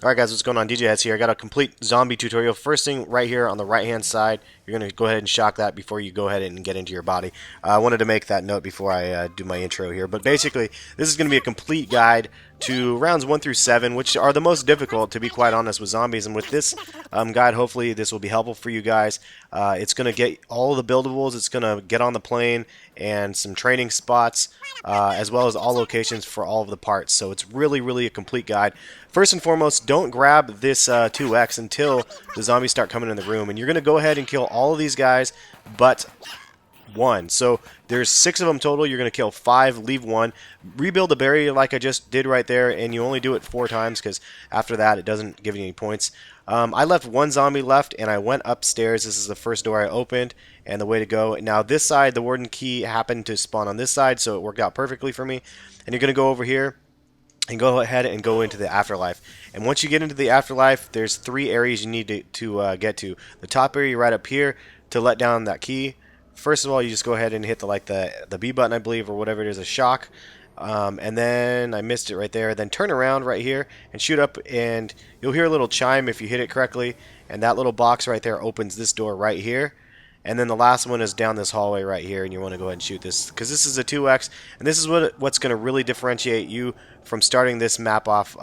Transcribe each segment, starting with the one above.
Alright guys, what's going on? DJ Heads here. I got a complete zombie tutorial. First thing right here on the right hand side, you're going to go ahead and shock that before you go ahead and get into your body. I wanted to make that note before I do my intro here. But basically, this is going to be a complete guide to rounds 1 through 7, which are the most difficult, to be quite honest, with zombies. And with this guide, hopefully this will be helpful for you guys. It's going to get all the buildables, it's going to get on the plane, and some training spots, as well as all locations for all of the parts. So it's really a complete guide. First and foremost, don't grab this 2x until the zombies start coming in the room. And you're going to go ahead and kill all of these guys but one. So there's 6 of them total. You're going to kill 5, leave 1. Rebuild the barrier like I just did right there, and you only do it 4 times because after that it doesn't give you any points. I left 1 zombie left, and I went upstairs. This is the first door I opened, and the way to go. Now this side, the Warden Key happened to spawn on this side, so it worked out perfectly for me. And you're going to go over here and go ahead and go into the afterlife. And once you get into the afterlife, there's 3 areas you need to get to. The top area right up here to let down that key. First of all, you just go ahead and hit the B button, I believe, or whatever it is, a shock. And then I missed it right there. Then turn around right here and shoot up, and you'll hear a little chime if you hit it correctly. And that little box right there opens this door right here. And then the last one is down this hallway right here, and you want to go ahead and shoot this because this is a 2x, and this is what's going to really differentiate you from starting this map off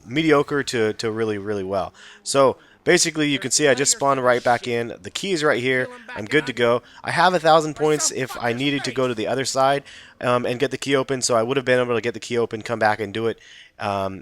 mediocre to really well. So basically, you can see I just spawned right back in. The key is right here. I'm good to go. I have 1,000 points if I needed to go to the other side and get the key open, so I would have been able to get the key open, come back and do it.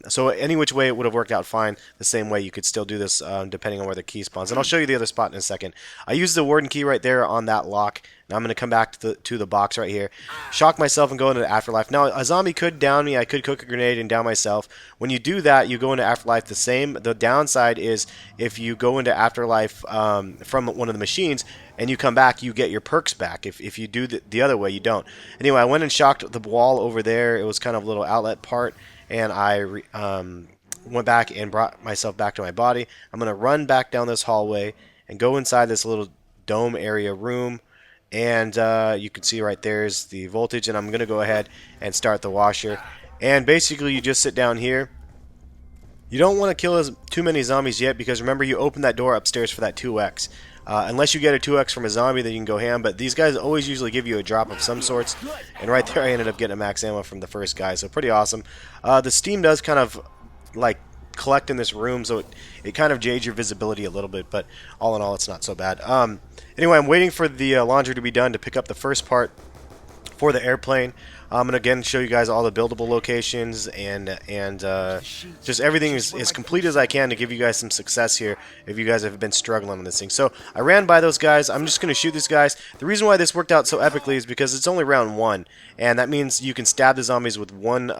So any which way it would have worked out fine. The same way you could still do this depending on where the key spawns. And I'll show you the other spot in a second. I used the Warden Key right there on that lock. Now I'm going to come back to the box right here. Shock myself and go into the afterlife. Now a zombie could down me. I could cook a grenade and down myself. When you do that, you go into afterlife the same. The downside is if you go into afterlife from one of the machines and you come back, you get your perks back. If you do the other way, you don't. Anyway, I went and shocked the wall over there. It was kind of a little outlet part. And I went back and brought myself back to my body. I'm going to run back down this hallway and go inside this little dome area room. And you can see right there is the voltage. And I'm going to go ahead and start the washer. And basically you just sit down here. You don't want to kill too many zombies yet because remember you opened that door upstairs for that 2x. Unless you get a 2x from a zombie, then you can go ham. But these guys always usually give you a drop of some sorts. And right there I ended up getting a max ammo from the first guy. So pretty awesome. The steam does kind of like collect in this room. So it kind of jades your visibility a little bit. But all in all, it's not so bad. Anyway, I'm waiting for the laundry to be done to pick up the first part for the airplane. I'm going to again show you guys all the buildable locations and just everything is as complete as I can to give you guys some success here if you guys have been struggling on this thing. So I ran by those guys. I'm just going to shoot these guys. The reason why this worked out so epically is because it's only round 1, and that means you can stab the zombies with one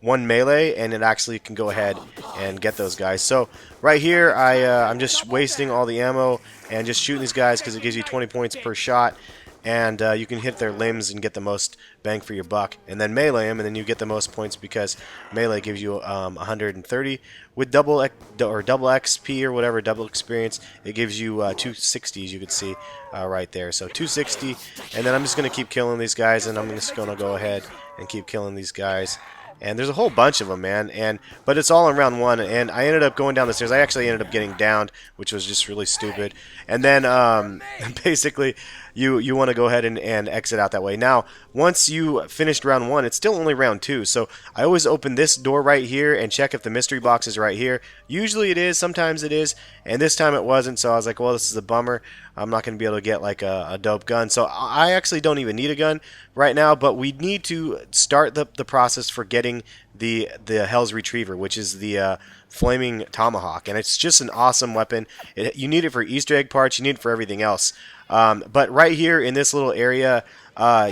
melee, and it actually can go ahead and get those guys. So right here I'm just wasting all the ammo and just shooting these guys because it gives you 20 points per shot. And you can hit their limbs and get the most bang for your buck. And then melee them, and then you get the most points because melee gives you 130. With double XP or whatever, double experience, it gives you 260, as you can see right there. So 260, and then I'm just going to keep killing these guys, and I'm just going to go ahead and keep killing these guys. And there's a whole bunch of them, man. But it's all in round 1, and I ended up going down the stairs. I actually ended up getting downed, which was just really stupid. And then basically, you want to go ahead and exit out that way. Now, once you finished round 1, it's still only round 2. So I always open this door right here and check if the mystery box is right here. Usually it is, sometimes it is, and this time it wasn't. So I was like, well, this is a bummer. I'm not going to be able to get like a dope gun. So I actually don't even need a gun right now, but we need to start the process for getting the Hell's Retriever, which is the flaming Tomahawk, and it's just an awesome weapon. You need it for Easter egg parts, you need it for everything else. But right here in this little area,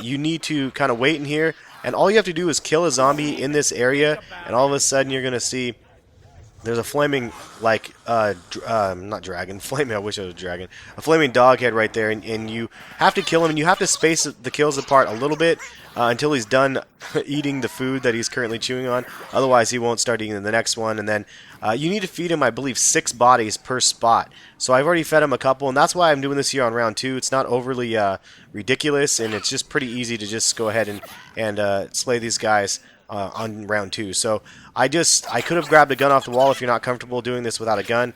you need to kind of wait in here, and all you have to do is kill a zombie in this area, and all of a sudden you're going to see there's a flaming, like, not dragon, flaming, I wish it was a dragon, a flaming dog head right there, and you have to kill him, and you have to space the kills apart a little bit until he's done eating the food that he's currently chewing on. Otherwise, he won't start eating the next one, and then you need to feed him, I believe, 6 bodies per spot. So I've already fed him a couple, and that's why I'm doing this here on round 2. It's not overly ridiculous, and it's just pretty easy to just go ahead and slay these guys on round 2. So I could have grabbed a gun off the wall. If you're not comfortable doing this without a gun,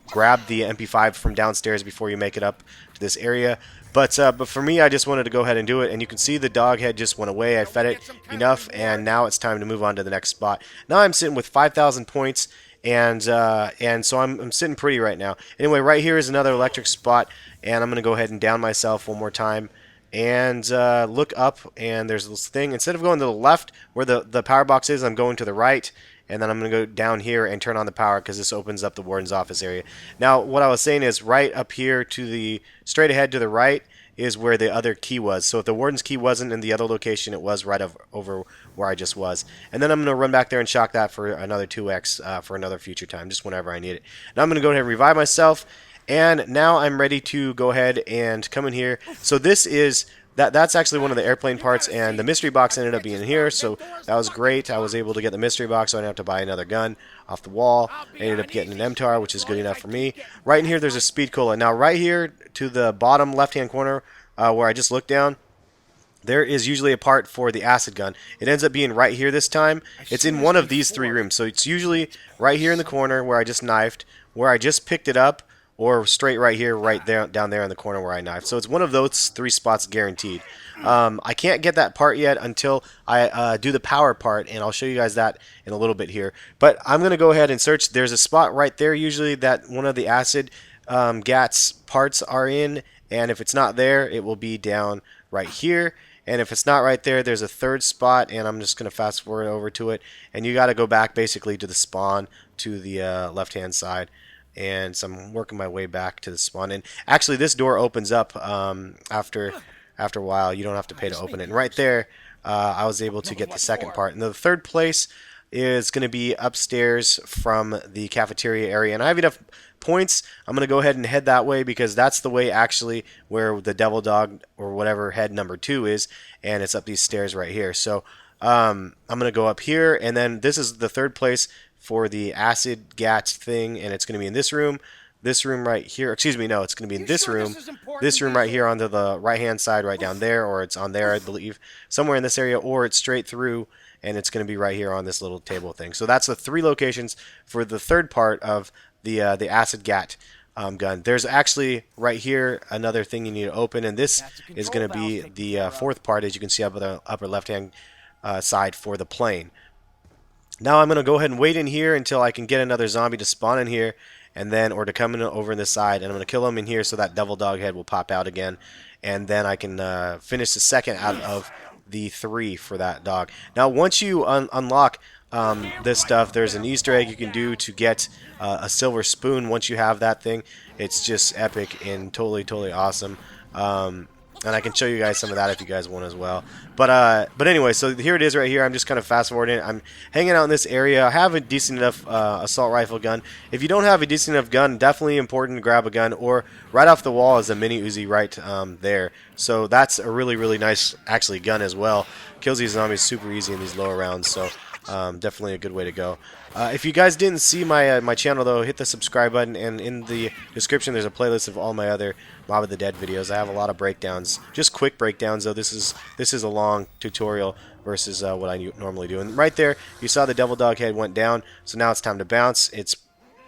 grab the MP5 from downstairs before you make it up to this area. But for me, I just wanted to go ahead and do it, and you can see the dog head just went away. I fed it enough, and now it's time to move on to the next spot. Now I'm sitting with 5,000 points, and so I'm sitting pretty right now. Anyway, right here is another electric spot, and I'm going to go ahead and down myself one more time. And look up, and there's this thing. Instead of going to the left where the power box is, I'm going to the right, and then I'm going to go down here and turn on the power because this opens up the warden's office area. Now, what I was saying is right up here to the straight ahead to the right is where the other key was. So if the warden's key wasn't in the other location, it was right over where I just was. And then I'm going to run back there and shock that for another 2x for another future time, just whenever I need it. Now I'm going to go ahead and revive myself. And now I'm ready to go ahead and come in here. So this is that's actually one of the airplane parts, and the mystery box ended up being here, so that was great. I was able to get the mystery box, so I didn't have to buy another gun off the wall. I ended up getting an MTAR, which is good enough for me. Right in here, there's a speed cola. Now, right here to the bottom left-hand corner, where I just looked down, there is usually a part for the acid gun. It ends up being right here this time. It's in one of these 3 rooms, so it's usually right here in the corner where I just knifed, where I just picked it up, or straight right here, right there, down there in the corner where I knifed. So it's one of those 3 spots guaranteed. I can't get that part yet until I do the power part, and I'll show you guys that in a little bit here. But I'm going to go ahead and search. There's a spot right there usually that one of the acid GAT's parts are in, and if it's not there, it will be down right here. And if it's not right there, there's a 3rd spot, and I'm just going to fast forward over to it. And you got to go back basically to the spawn to the left-hand side. And so I'm working my way back to the spawn. And actually, this door opens up after a while. You don't have to pay to open it. And right there, I was able to get the 2nd part. And the 3rd place is going to be upstairs from the cafeteria area. And I have enough points. I'm going to go ahead and head that way because that's the way actually where the devil dog or whatever head number 2 is. And it's up these stairs right here. So I'm going to go up here. And then this is the 3rd place for the acid GATS thing, and it's going to be in this room right here. Excuse me, no, it's going to be in this room right here onto the right-hand side, right down there, or it's on there, I believe, somewhere in this area, or it's straight through, and it's going to be right here on this little table thing. So that's the 3 locations for the 3rd part of the acid GAT gun. There's actually right here another thing you need to open, and this is going to be the 4th part, as you can see up at the upper left-hand side for the plane. Now I'm going to go ahead and wait in here until I can get another zombie to spawn in here, and then or to come in over in this side, and I'm going to kill him in here so that devil dog head will pop out again, and then I can finish the 2nd out of the 3 for that dog. Now once you unlock this stuff, there's an Easter egg you can do to get a silver spoon. Once you have that thing, it's just epic and totally awesome. And I can show you guys some of that if you guys want as well. But anyway, so here it is right here. I'm just kind of fast forwarding it. I'm hanging out in this area. I have a decent enough assault rifle gun. If you don't have a decent enough gun, definitely important to grab a gun. Or right off the wall is a mini Uzi right there. So that's a really nice actually gun as well. Kills these zombies super easy in these lower rounds. So definitely a good way to go. If you guys didn't see my channel though, hit the subscribe button, and in the description there's a playlist of all my other Mob of the Dead videos. I have a lot of breakdowns, just quick breakdowns though. This is a long tutorial versus what I normally do. And right there, you saw the devil dog head went down, so now it's time to bounce. It's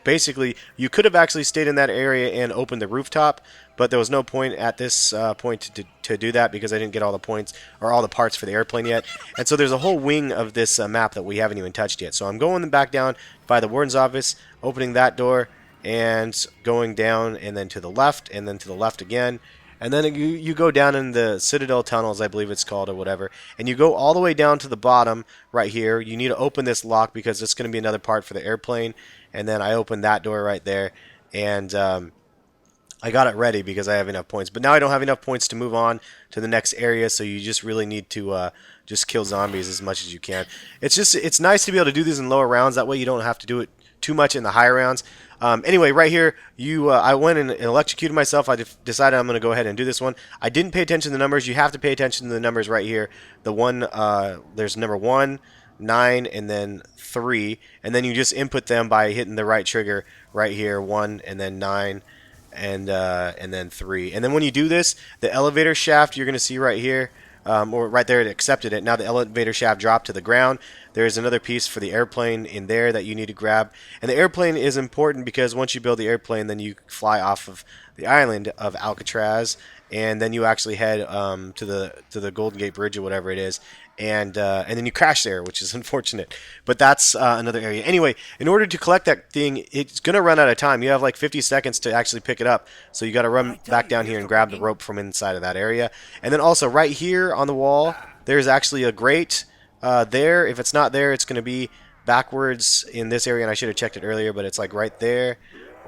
basically, you could have actually stayed in that area and opened the rooftop, but there was no point at this point to do that because I didn't get all the points or all the parts for the airplane yet. And so there's a whole wing of this map that we haven't even touched yet. So I'm going back down by the warden's office, opening that door, and going down and then to the left, and then to the left again. And then you go down in the Citadel Tunnels, I believe it's called, or whatever, and you go all the way down to the bottom right here. You need to open this lock because it's going to be another part for the airplane. And then I opened that door right there, and I got it ready because I have enough points. But now I don't have enough points to move on to the next area, so you just really need to just kill zombies as much as you can. It's nice to be able to do these in lower rounds. That way you don't have to do it too much in the higher rounds. Anyway, right here, I went and electrocuted myself. I decided I'm going to go ahead and do this one. I didn't pay attention to the numbers. You have to pay attention to the numbers right here. The one, there's number 1, 9, and then 3, and then you just input them by hitting the right trigger right here, 1, and then 9, and then 3. And then when you do this, the elevator shaft you're going to see right here, or right there it accepted it. Now the elevator shaft dropped to the ground. There's another piece for the airplane in there that you need to grab. And the airplane is important because once you build the airplane, then you fly off of the island of Alcatraz, and then you actually head to the Golden Gate Bridge or whatever it is, and then you crash there, which is unfortunate. But that's another area. Anyway, in order to collect that thing, it's gonna run out of time. You have like 50 seconds to actually pick it up, so you got to run back down here and grab the rope from inside of that area. And then also right here on the wall, there's actually a grate there. If it's not there, it's gonna be backwards in this area, and I should have checked it earlier, but it's like right there,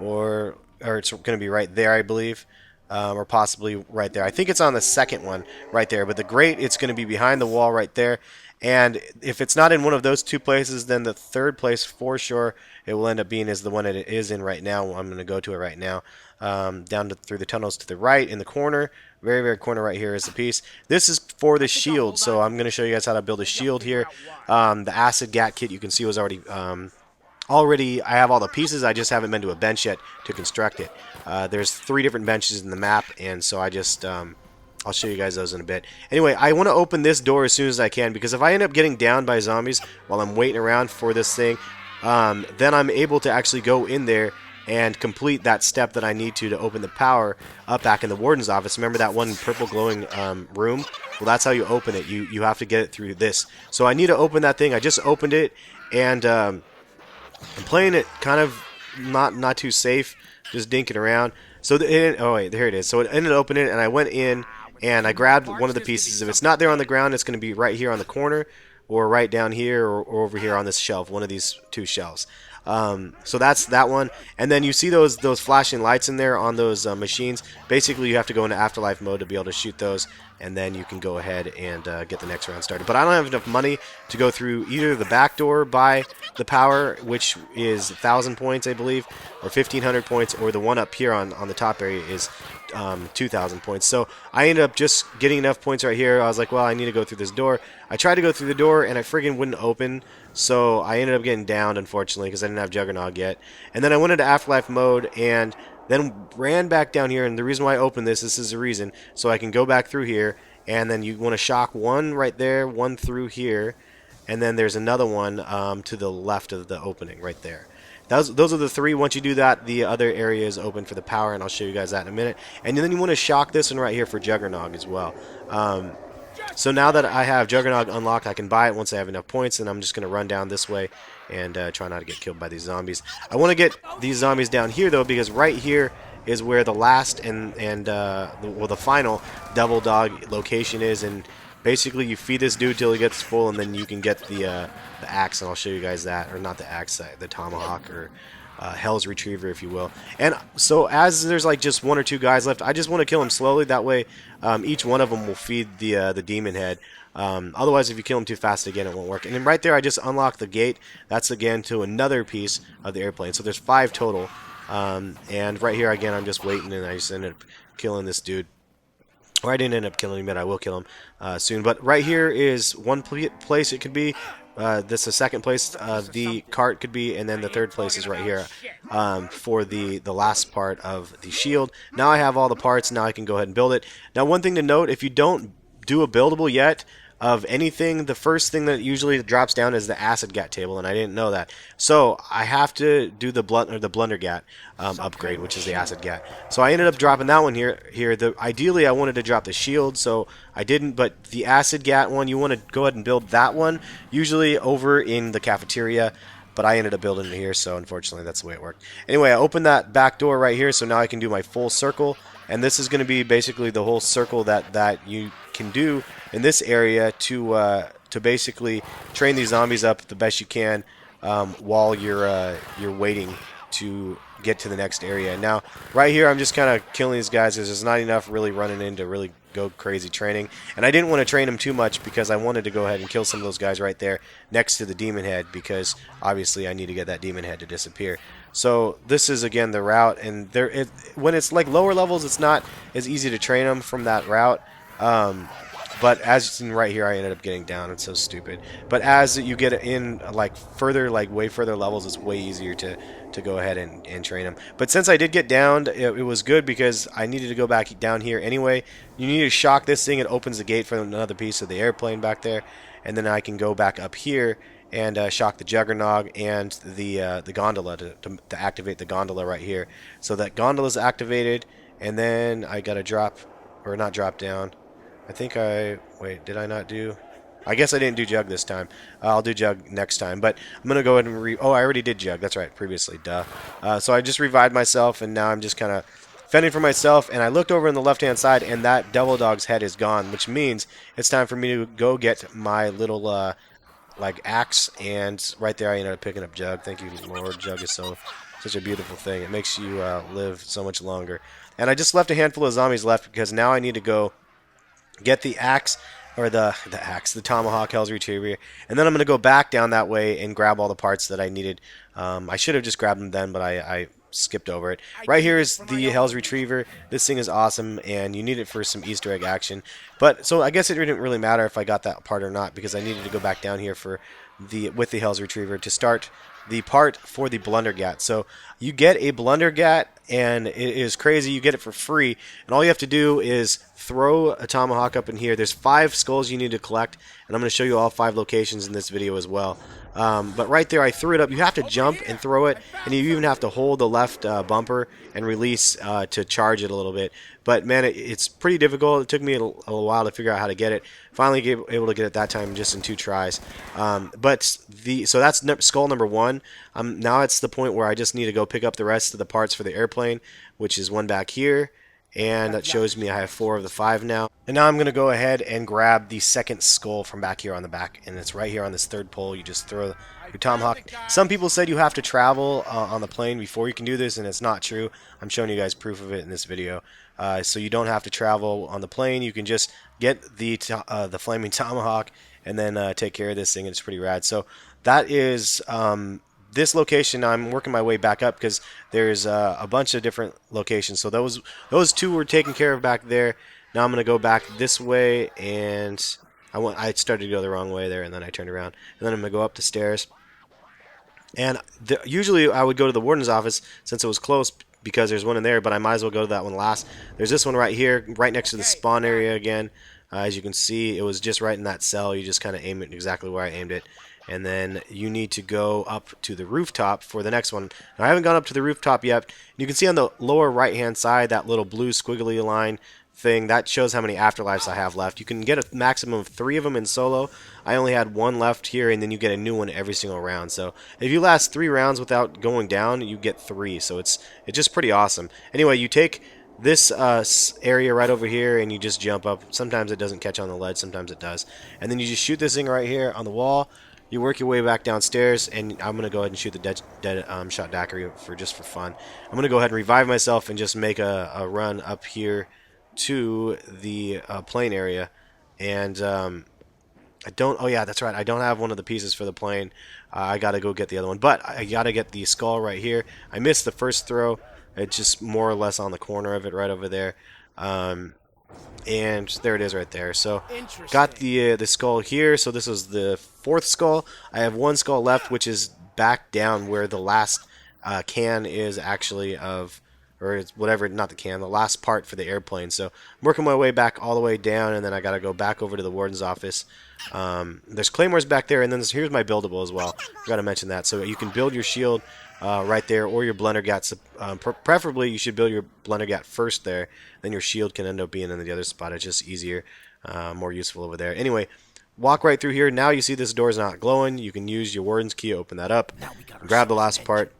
or it's gonna be right there, I believe. Or possibly right there. I think it's on the second one right there. But the grate, it's going to be behind the wall right there. And if it's not in one of those two places, then the third place for sure it will end up being is the one that it is in right now. I'm going to go to it right now. Through the tunnels to the right in the corner. Very, very corner right here is the piece. This is for the shield. So I'm going to show you guys how to build a shield here. The acid gat kit you can see was already... I have all the pieces, I just haven't been to a bench yet to construct it. There's 3 different benches in the map, and so I just, I'll show you guys those in a bit. Anyway, I want to open this door as soon as I can, because if I end up getting downed by zombies while I'm waiting around for this thing, then I'm able to actually go in there and complete that step that I need to open the power up back in the Warden's office. Remember that one purple glowing room? Well, that's how you open it. You have to get it through this. So I need to open that thing. I just opened it, and... I'm playing it kind of not too safe, just dinking around. So oh wait, there it is. So it ended up opening, and I went in and I grabbed one of the pieces. If it's not there on the ground, it's going to be right here on the corner, or right down here, or over here on this shelf, one of these 2 shelves. So that's that one. And then you see those flashing lights in there on those machines. Basically, you have to go into afterlife mode to be able to shoot those, and then you can go ahead and get the next round started. But I don't have enough money to go through either the back door by the power, which is 1,000 points, I believe, or 1,500 points, or the one up here on the top area is 2,000 points. So I ended up just getting enough points right here. I was like, well, I need to go through this door. I tried to go through the door, and I friggin' wouldn't open. So I ended up getting downed, unfortunately, because I didn't have Juggernog yet. And then I went into afterlife mode, and then ran back down here. And the reason why I opened this is the reason, so I can go back through here. And then you want to shock one right there, one through here, and then there's another one to the left of the opening right there. Those are the 3. Once you do that, the other area is open for the power, and I'll show you guys that in a minute. And then you want to shock this one right here for Juggernog as well. So now that I have Juggernog unlocked, I can buy it once I have enough points, and I'm just going to run down this way and try not to get killed by these zombies. I want to get these zombies down here, though, because right here is where the last and the final double dog location is, and basically you feed this dude till he gets full, and then you can get the axe, and I'll show you guys that, or not the axe, the tomahawk, or Hell's Retriever, if you will. And so as there's like just 1 or 2 guys left, I just want to kill them slowly. That way each one of them will feed the demon head. Otherwise, if you kill them too fast, again, it won't work. And then right there, I just unlocked the gate. That's, again, to another piece of the airplane. So there's 5 total. And right here, again, I'm just waiting, and I just ended up killing this dude. Or I didn't end up killing him, but I will kill him soon. But right here is one place it could be. This is the second place the cart could be, and then the third place is right here for the last part of the shield. Now I have all the parts. Now I can go ahead and build it. Now, one thing to note, if you don't do a buildable yet of anything, the first thing that usually drops down is the acid gat table, and I didn't know that. So I have to do the Blundergat upgrade, which is the acid gat. So I ended up dropping that one here. Ideally, I wanted to drop the shield, so I didn't. But the acid gat one, you want to go ahead and build that one, usually over in the cafeteria. But I ended up building it here, so unfortunately that's the way it worked. Anyway, I opened that back door right here, so now I can do my full circle. And this is going to be basically the whole circle that you can do in this area to basically train these zombies up the best you can while you're waiting to get to the next area. Now, right here, I'm just kind of killing these guys because there's not enough really running in to really go crazy training. And I didn't want to train them too much because I wanted to go ahead and kill some of those guys right there next to the demon head, because obviously I need to get that demon head to disappear. So this is, again, the route, and when it's like lower levels, it's not as easy to train them from that route. But as in right here, I ended up getting down. It's so stupid. But as you get in like further, like way further levels, it's way easier to go ahead and train them. But since I did get downed, it was good because I needed to go back down here anyway. You need to shock this thing. It opens the gate for another piece of the airplane back there, and then I can go back up here and shock the Juggernog and the gondola to activate the gondola right here. So that gondola is activated, and then I gotta drop, or not drop down. I think wait, did I not do? I guess I didn't do Jug this time. I'll do Jug next time. But I'm going to go ahead and oh, I already did Jug. That's right, previously. Duh. So I just revived myself, and now I'm just kind of fending for myself. And I looked over on the left-hand side, and that Devil Dog's head is gone, which means it's time for me to go get my little, like, axe. And right there, I ended up picking up Jug. Thank you, Lord. Jug is such a beautiful thing. It makes you live so much longer. And I just left a handful of zombies left because now I need to go get the axe, or the Tomahawk, Hell's Retriever, and then I'm going to go back down that way and grab all the parts that I needed. I should have just grabbed them then, but I skipped over it. Right here is the Hell's Retriever. This thing is awesome, and you need it for some Easter egg action. But so I guess it didn't really matter if I got that part or not, because I needed to go back down here with the Hell's Retriever to start the part for the Blundergat. So you get a Blundergat, and it is crazy. You get it for free, and all you have to do is throw a Tomahawk up in here. There's 5 skulls you need to collect, and I'm going to show you all 5 locations in this video as well. But right there, I threw it up. You have to jump and throw it, and you even have to hold the left bumper and release to charge it a little bit. But man, it's pretty difficult. It took me a little while to figure out how to get it. Finally able to get it that time just in 2 tries. So that's skull number 1. Now it's the point where I just need to go pick up the rest of the parts for the airplane, which is one back here. And that shows me I have 4 of the 5 now. And now I'm going to go ahead and grab the second skull from back here on the back. And it's right here on this 3rd pole. You just throw your Tomahawk. Some people said you have to travel on the plane before you can do this, and it's not true. I'm showing you guys proof of it in this video. So you don't have to travel on the plane. You can just get the flaming Tomahawk and then take care of this thing, and it's pretty rad. So that is this location. I'm working my way back up because there's a bunch of different locations. So those 2 were taken care of back there. Now I'm going to go back this way, and I started to go the wrong way there, and then I turned around. And then I'm going to go up the stairs. And usually I would go to the warden's office since it was close because there's one in there, but I might as well go to that one last. There's this one right here, right next to the spawn area again. As you can see, it was just right in that cell. You just kind of aim it exactly where I aimed it. And then you need to go up to the rooftop for the next one. Now, I haven't gone up to the rooftop yet. You can see on the lower right-hand side that little blue squiggly line thing. That shows how many afterlives I have left. You can get a maximum of 3 of them in solo. I only had 1 left here, and then you get a new one every single round. So if you last 3 rounds without going down, you get 3. So it's just pretty awesome. Anyway, you take this area right over here, and you just jump up. Sometimes it doesn't catch on the ledge, sometimes it does. And then you just shoot this thing right here on the wall. You work your way back downstairs, and I'm going to go ahead and shoot the dead shot daiquiri for fun. I'm going to go ahead and revive myself and just make a run up here to the plane area. And I don't, oh yeah, that's right, I don't have one of the pieces for the plane. I got to go get the other one. But I got to get the skull right here. I missed the first throw. It's just more or less on the corner of it right over there. And there it is right there. So got the skull here. So this is the 4th skull. I have 1 skull left, which is back down where the last can is actually of, or it's whatever, not the can, the last part for the airplane. So I'm working my way back all the way down, and then I got to go back over to the warden's office. There's claymores back there, and then here's my buildable as well. Got to mention that. So you can build your shield right there, or your Blundergat. Preferably, you should build your Blundergat first there. Then your shield can end up being in the other spot. It's just easier, more useful over there. Anyway, walk right through here. Now you see this door is not glowing. You can use your Warden's Key, open that up, grab the last part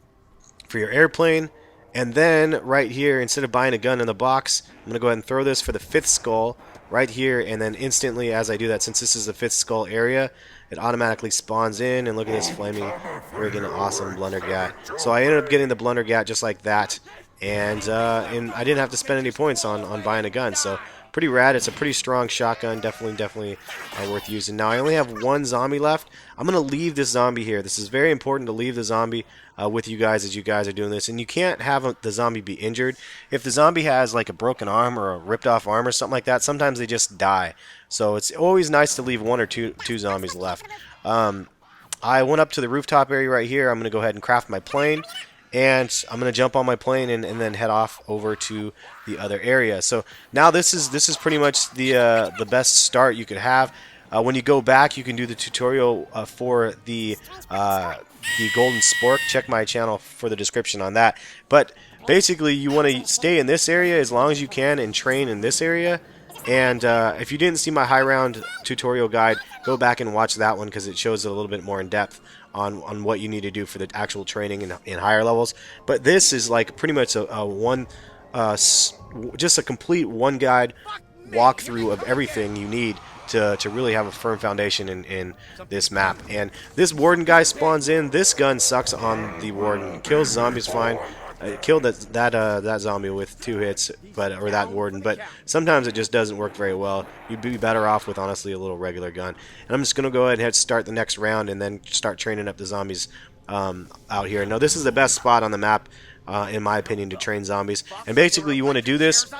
for your airplane. And then right here, instead of buying a gun in the box, I'm going to go ahead and throw this for the 5th skull right here. And then instantly, as I do that, since this is the 5th skull area, it automatically spawns in. And look at this flaming, friggin' awesome Blundergat. So I ended up getting the Blundergat just like that. And I didn't have to spend any points on buying a gun. So pretty rad. It's a pretty strong shotgun. Definitely worth using. Now I only have 1 zombie left. I'm going to leave this zombie here. This is very important to leave the zombie. with you guys as you guys are doing this. And you can't have the zombie be injured. If the zombie has like a broken arm or a ripped off arm or something like that, sometimes they just die. So it's always nice to leave one or two zombies left. I went up to the rooftop area right here. I'm going to go ahead and craft my plane. And I'm going to jump on my plane and then head off over to the other area. So now this is pretty much the best start you could have. When you go back, you can do the tutorial for the golden spork. Check my channel for the description on that. But basically, you want to stay in this area as long as you can and train in this area. And if you didn't see my high round tutorial guide, go back and watch that one because it shows it a little bit more in depth on what you need to do for the actual training in higher levels. But this is like pretty much just a complete one guide walkthrough of everything you need to really have a firm foundation in this map. And this warden guy spawns in. This gun sucks on the warden. Kills zombies fine. It killed that zombie with 2 hits, or that warden, but sometimes it just doesn't work very well. You'd be better off with honestly a little regular gun. And I'm just gonna go ahead and start the next round and then start training up the zombies out here. Now this is the best spot on the map, in my opinion, to train zombies. And basically, you want to do this: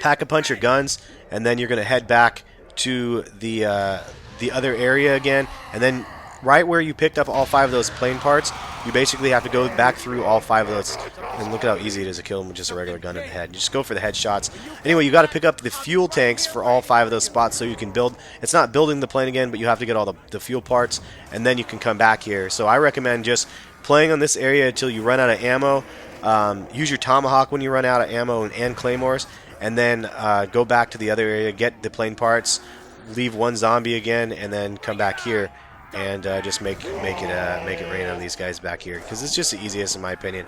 pack a punch your guns, and then you're gonna head back to the other area again, and then right where you picked up all 5 of those plane parts, you basically have to go back through all 5 of those. And look at how easy it is to kill them with just a regular gun in the head. You just go for the headshots. Anyway, you got to pick up the fuel tanks for all 5 of those spots so you can build. It's not building the plane again, but you have to get all the fuel parts, and then you can come back here. So I recommend just playing on this area until you run out of ammo. Use your Tomahawk when you run out of ammo and claymores, and then go back to the other area, get the plane parts, leave 1 zombie again, and then come back here and just make it rain on these guys back here, because it's just the easiest in my opinion.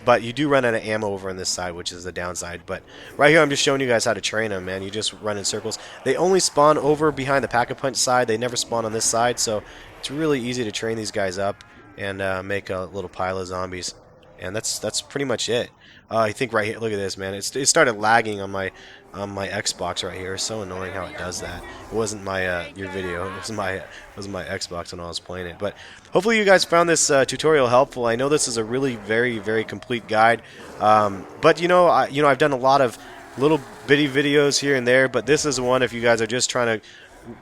But you do run out of ammo over on this side, which is the downside. But right here, I'm just showing you guys how to train them, man. You just run in circles. They only spawn over behind the pack-a-punch side. They never spawn on this side, so it's really easy to train these guys up and make a little pile of zombies. And that's pretty much it. I think right here, look at this, man. It started lagging on my Xbox right here. It's so annoying how it does that. It wasn't my your video. It was my Xbox when I was playing it. But hopefully you guys found this tutorial helpful. I know this is a really very complete guide. But you know I've done a lot of little bitty videos here and there. But this is one if you guys are just trying to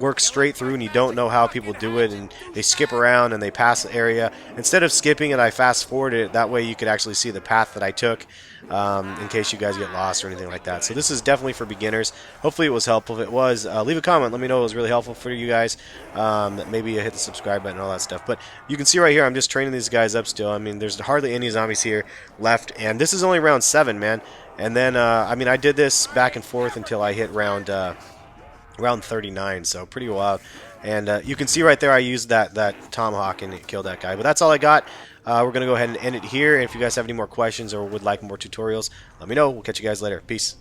work straight through and you don't know how people do it and they skip around and they pass the area. Instead of skipping it, I fast forwarded it. That way you could actually see the path that I took in case you guys get lost or anything like that. So this is definitely for beginners. Hopefully it was helpful. If it was, leave a comment. Let me know it was really helpful for you guys. Maybe hit the subscribe button and all that stuff. But you can see right here I'm just training these guys up still. I mean, there's hardly any zombies here left. And this is only round 7, man. And then, I mean, I did this back and forth until I hit round 39, so pretty wild. And you can see right there I used that Tomahawk and it killed that guy. But that's all I got. We're going to go ahead and end it here. If you guys have any more questions or would like more tutorials, let me know. We'll catch you guys later. Peace.